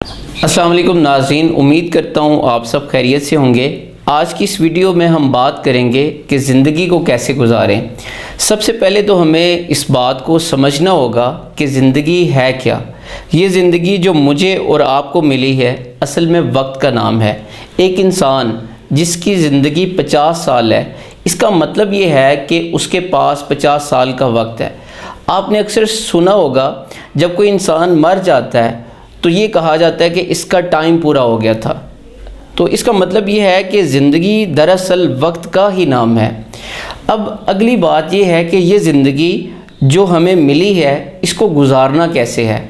السلام علیکم ناظرین، امید کرتا ہوں آپ سب خیریت سے ہوں گے۔ آج کی اس ویڈیو میں ہم بات کریں گے کہ زندگی کو کیسے گزاریں۔ سب سے پہلے تو ہمیں اس بات کو سمجھنا ہوگا کہ زندگی ہے کیا۔ یہ زندگی جو مجھے اور آپ کو ملی ہے اصل میں وقت کا نام ہے۔ ایک انسان جس کی زندگی 50 سال ہے، اس کا مطلب یہ ہے کہ اس کے پاس 50 سال کا وقت ہے۔ آپ نے اکثر سنا ہوگا جب کوئی انسان مر جاتا ہے تو یہ کہا جاتا ہے کہ اس کا ٹائم پورا ہو گیا تھا۔ تو اس کا مطلب یہ ہے کہ زندگی دراصل وقت کا ہی نام ہے۔ اب اگلی بات یہ ہے کہ یہ زندگی جو ہمیں ملی ہے اس کو گزارنا کیسے ہے۔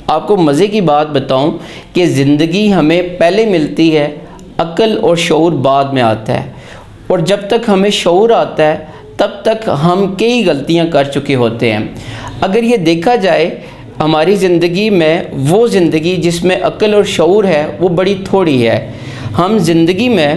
آپ کو مزے کی بات بتاؤں کہ زندگی ہمیں پہلے ملتی ہے، عقل اور شعور بعد میں آتا ہے، اور جب تک ہمیں شعور آتا ہے تب تک ہم کئی غلطیاں کر چکے ہوتے ہیں۔ اگر یہ دیکھا جائے ہماری زندگی میں وہ زندگی جس میں عقل اور شعور ہے وہ بڑی تھوڑی ہے۔ ہم زندگی میں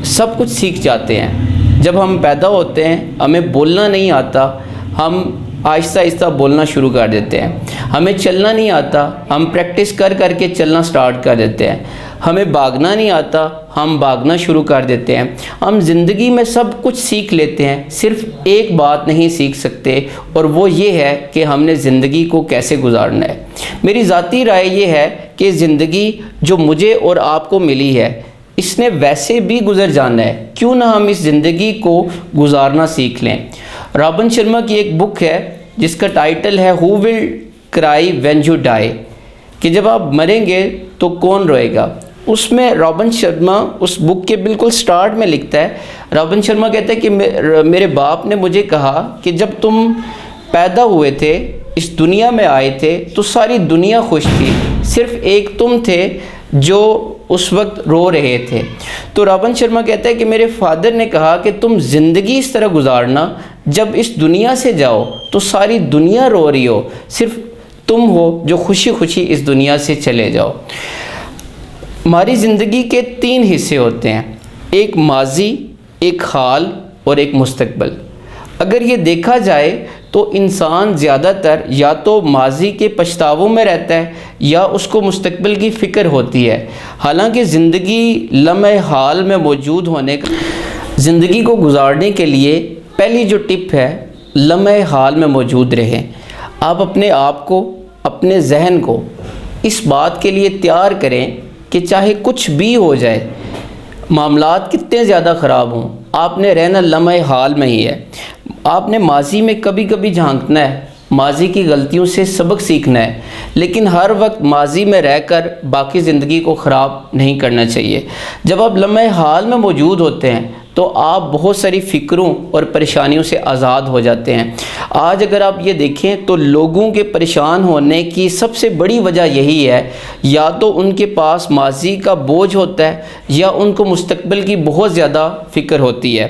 سب کچھ سیکھ جاتے ہیں۔ جب ہم پیدا ہوتے ہیں ہمیں بولنا نہیں آتا، ہم آہستہ آہستہ بولنا شروع کر دیتے ہیں۔ ہمیں چلنا نہیں آتا، ہم پریکٹس کر کے چلنا سٹارٹ کر دیتے ہیں۔ ہمیں بھاگنا نہیں آتا، ہم بھاگنا شروع کر دیتے ہیں۔ ہم زندگی میں سب کچھ سیکھ لیتے ہیں، صرف ایک بات نہیں سیکھ سکتے، اور وہ یہ ہے کہ ہم نے زندگی کو کیسے گزارنا ہے۔ میری ذاتی رائے یہ ہے کہ زندگی جو مجھے اور آپ کو ملی ہے اس نے ویسے بھی گزر جانا ہے، کیوں نہ ہم اس زندگی کو گزارنا سیکھ لیں۔ رابن شرما کی ایک بک ہے جس کا ٹائٹل ہے ہو ول کرائی وین یو ڈائی، کہ جب آپ مریں گے تو کون روئے گا۔ اس میں رابن شرما اس بک کے بالکل سٹارٹ میں لکھتا ہے، رابن شرما کہتا ہے کہ میرے باپ نے مجھے کہا کہ جب تم پیدا ہوئے تھے، اس دنیا میں آئے تھے تو ساری دنیا خوش تھی، صرف ایک تم تھے جو اس وقت رو رہے تھے۔ تو رابن شرما کہتا ہے کہ میرے فادر نے کہا کہ تم زندگی اس طرح گزارنا، جب اس دنیا سے جاؤ تو ساری دنیا رو رہی ہو، صرف تم ہو جو خوشی خوشی اس دنیا سے چلے جاؤ۔ ہماری زندگی کے 3 حصے ہوتے ہیں، ایک ماضی، ایک حال اور ایک مستقبل۔ اگر یہ دیکھا جائے تو انسان زیادہ تر یا تو ماضی کے پچھتاووں میں رہتا ہے یا اس کو مستقبل کی فکر ہوتی ہے۔ حالانکہ زندگی لمحہ حال میں موجود ہونے کا، زندگی کو گزارنے کے لیے پہلی جو ٹپ ہے، لمحہ حال میں موجود رہیں۔ آپ اپنے آپ کو، اپنے ذہن کو اس بات کے لیے تیار کریں کہ چاہے کچھ بھی ہو جائے، معاملات کتنے زیادہ خراب ہوں، آپ نے رہنا لمحہ حال میں ہی ہے۔ آپ نے ماضی میں کبھی کبھی جھانکنا ہے، ماضی کی غلطیوں سے سبق سیکھنا ہے، لیکن ہر وقت ماضی میں رہ کر باقی زندگی کو خراب نہیں کرنا چاہیے۔ جب آپ لمحہ حال میں موجود ہوتے ہیں تو آپ بہت ساری فکروں اور پریشانیوں سے آزاد ہو جاتے ہیں۔ آج اگر آپ یہ دیکھیں تو لوگوں کے پریشان ہونے کی سب سے بڑی وجہ یہی ہے، یا تو ان کے پاس ماضی کا بوجھ ہوتا ہے یا ان کو مستقبل کی بہت زیادہ فکر ہوتی ہے۔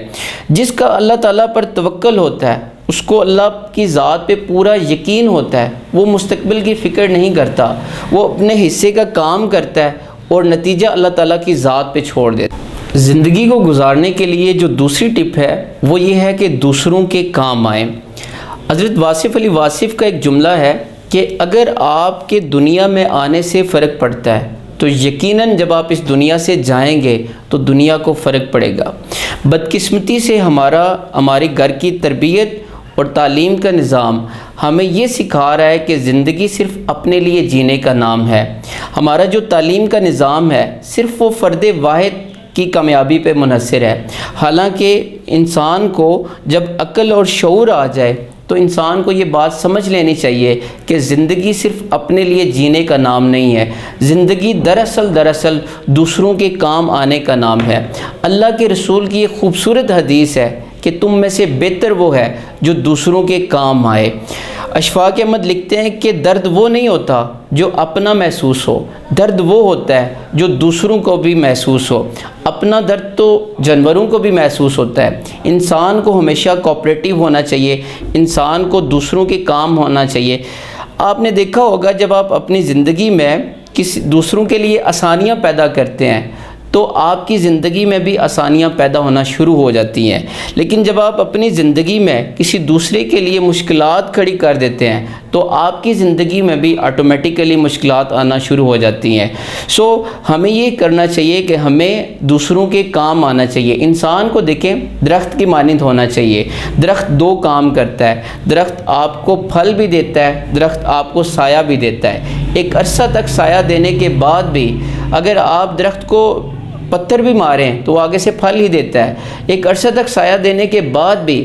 جس کا اللہ تعالیٰ پر توکل ہوتا ہے، اس کو اللہ کی ذات پہ پورا یقین ہوتا ہے، وہ مستقبل کی فکر نہیں کرتا، وہ اپنے حصے کا کام کرتا ہے اور نتیجہ اللہ تعالیٰ کی ذات پہ چھوڑ دیتا ہے۔ زندگی کو گزارنے کے لیے جو دوسری ٹپ ہے وہ یہ ہے کہ دوسروں کے کام آئیں۔ حضرت واصف علی واصف کا ایک جملہ ہے کہ اگر آپ کے دنیا میں آنے سے فرق پڑتا ہے تو یقیناً جب آپ اس دنیا سے جائیں گے تو دنیا کو فرق پڑے گا۔ بدقسمتی سے ہماری گھر کی تربیت اور تعلیم کا نظام ہمیں یہ سکھا رہا ہے کہ زندگی صرف اپنے لیے جینے کا نام ہے۔ ہمارا جو تعلیم کا نظام ہے صرف وہ فرد واحد کی کامیابی پہ منحصر ہے، حالانکہ انسان کو جب عقل اور شعور آ جائے تو انسان کو یہ بات سمجھ لینی چاہیے کہ زندگی صرف اپنے لیے جینے کا نام نہیں ہے، زندگی دراصل دوسروں کے کام آنے کا نام ہے۔ اللہ کے رسول کی ایک خوبصورت حدیث ہے کہ تم میں سے بہتر وہ ہے جو دوسروں کے کام آئے۔ اشفاق احمد لکھتے ہیں کہ درد وہ نہیں ہوتا جو اپنا محسوس ہو، درد وہ ہوتا ہے جو دوسروں کو بھی محسوس ہو۔ اپنا درد تو جانوروں کو بھی محسوس ہوتا ہے۔ انسان کو ہمیشہ کوآپریٹیو ہونا چاہیے، انسان کو دوسروں کے کام ہونا چاہیے۔ آپ نے دیکھا ہوگا جب آپ اپنی زندگی میں دوسروں کے لیے آسانیاں پیدا کرتے ہیں تو آپ کی زندگی میں بھی آسانیاں پیدا ہونا شروع ہو جاتی ہیں۔ لیکن جب آپ اپنی زندگی میں کسی دوسرے کے لیے مشکلات کھڑی کر دیتے ہیں تو آپ کی زندگی میں بھی آٹومیٹیکلی مشکلات آنا شروع ہو جاتی ہیں۔ ہمیں یہ کرنا چاہیے کہ ہمیں دوسروں کے کام آنا چاہیے۔ انسان کو دیکھیں، درخت کی مانند ہونا چاہیے۔ درخت دو کام کرتا ہے، درخت آپ کو پھل بھی دیتا ہے، درخت آپ کو سایہ بھی دیتا ہے۔ ایک عرصہ تک سایہ دینے کے بعد بھی اگر آپ درخت کو پتھر بھی ماریں تو وہ آگے سے پھل ہی دیتا ہے۔ ایک عرصہ تک سایہ دینے کے بعد بھی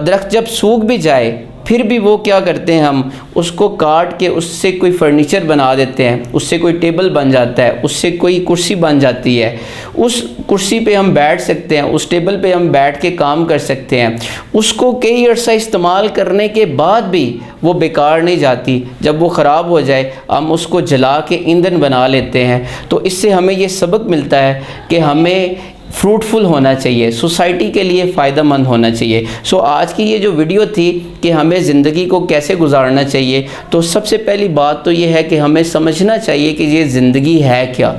درخت جب سوکھ بھی جائے پھر بھی وہ کیا کرتے ہیں، ہم اس کو کاٹ کے اس سے کوئی فرنیچر بنا دیتے ہیں، اس سے کوئی ٹیبل بن جاتا ہے، اس سے کوئی کرسی بن جاتی ہے۔ اس کرسی پہ ہم بیٹھ سکتے ہیں، اس ٹیبل پہ ہم بیٹھ کے کام کر سکتے ہیں۔ اس کو کئی عرصہ استعمال کرنے کے بعد بھی وہ بیکار نہیں جاتی۔ جب وہ خراب ہو جائے ہم اس کو جلا کے ایندھن بنا لیتے ہیں۔ تو اس سے ہمیں یہ سبق ملتا ہے کہ ہمیں فروٹفل ہونا چاہیے، سوسائٹی کے لیے فائدہ مند ہونا چاہیے۔ آج کی یہ جو ویڈیو تھی کہ ہمیں زندگی کو کیسے گزارنا چاہیے، تو سب سے پہلی بات تو یہ ہے کہ ہمیں سمجھنا چاہیے کہ یہ زندگی ہے کیا۔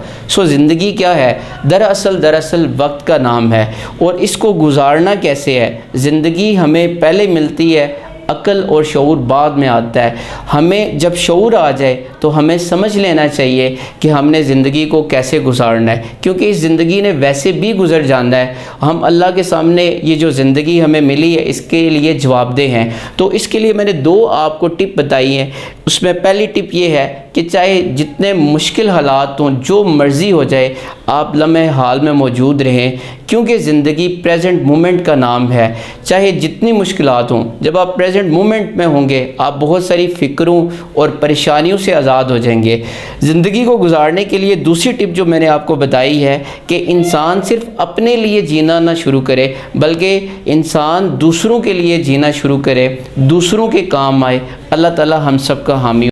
زندگی کیا ہے؟ دراصل وقت کا نام ہے، اور اس کو گزارنا کیسے ہے۔ زندگی ہمیں پہلے ملتی ہے، عقل اور شعور بعد میں آتا ہے۔ ہمیں جب شعور آ جائے تو ہمیں سمجھ لینا چاہیے کہ ہم نے زندگی کو کیسے گزارنا ہے، کیونکہ اس زندگی نے ویسے بھی گزر جانا ہے۔ ہم اللہ کے سامنے یہ جو زندگی ہمیں ملی ہے اس کے لیے جواب دہ ہیں۔ تو اس کے لیے میں نے 2 آپ کو ٹپ بتائی ہیں۔ اس میں پہلی ٹپ یہ ہے کہ چاہے جتنے مشکل حالات ہوں، جو مرضی ہو جائے، آپ لمحے حال میں موجود رہیں، کیونکہ زندگی پریزنٹ مومنٹ کا نام ہے۔ چاہے جتنی مشکلات ہوں، جب آپ پریزنٹ مومنٹ میں ہوں گے آپ بہت ساری فکروں اور پریشانیوں سے آزاد ہو جائیں گے۔ زندگی کو گزارنے کے لیے دوسری ٹپ جو میں نے آپ کو بتائی ہے کہ انسان صرف اپنے لیے جینا نہ شروع کرے، بلکہ انسان دوسروں کے لیے جینا شروع کرے، دوسروں کے کام آئے۔ اللہ تعالی ہم سب کا حامی